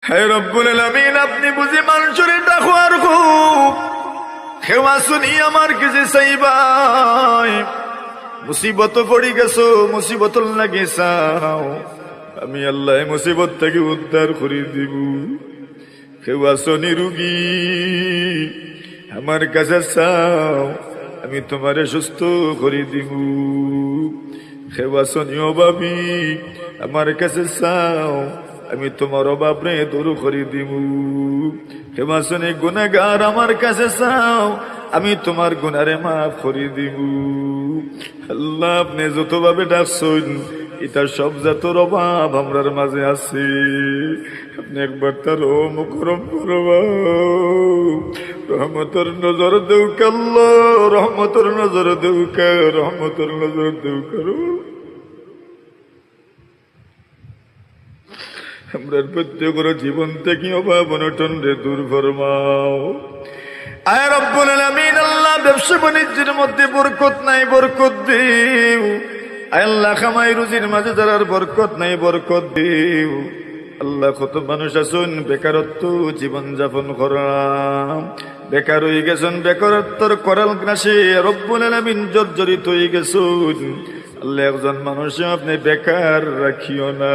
হে রব্বুল আলামিন, আপনি বুঝি মানুষের ডাকোয়ার খুব খেওয়া শুনি আমার কিছু চাইবাই। মুসিবত পড়ি গেছো, মুসিবত লাগে চাও, আমি আল্লাহ মুসিবত থেকে উদ্ধার করে দিব। খেওয়া শুনি রুগী আমার কাছে চাও, আমি তোমারে সুস্থ করে দিব। খেওয়া শুনি অভাবী আমার কাছে চাও, আমি তোমার অভাবে দূর করে দিব। হেমা শুনে গুনাহগার আমার কাছে চাও, আমি তোমার গুনারে মাফ করে দিব। আল্লাহ, আপনি যতভাবে ডাকছেন এটা সব জাতর অভাব আমরার মাঝে আছে। আপনি একবার তার মুকরম করবা, রহমতর নজর দেউক আল্লাহ, রহমতর নজর দেউক, রহমতর নজর দেউক। আমরা প্রত্যেকের জীবন থেকে অভাব অনটন রে দূর ফরমাও। আয় রব্বুল আলামিন, আল্লাহ ব্যবসা বাণিজ্যের মধ্যে বরকত নাই, বরকত দিও। আয় আল্লাহ, কামাই রুজির মাঝে যারার বরকত নাই, বরকত দিও। আল্লাহ, কত মানুষ আছেন বেকারত্ব জীবন যাপন করাম, বেকার হয়ে গেছেন, বেকারত্বর করাল গ্রাসে রব্বুল আলামিন জর্জরিত হয়ে গেছেন। আল্লাহ, একজন মানুষ আপনি বেকার রাখিও না,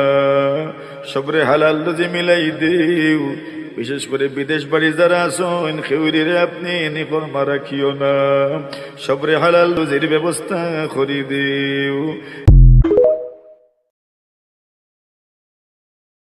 সবরে হালাল রুজি মিলাই দিও। বিশেষ করে বিদেশ বাড়ি যারা আছেন খেউরিরে আপনি নিফরমা রাখিও না, সবরে হালাল রুজির ব্যবস্থা করে দিও।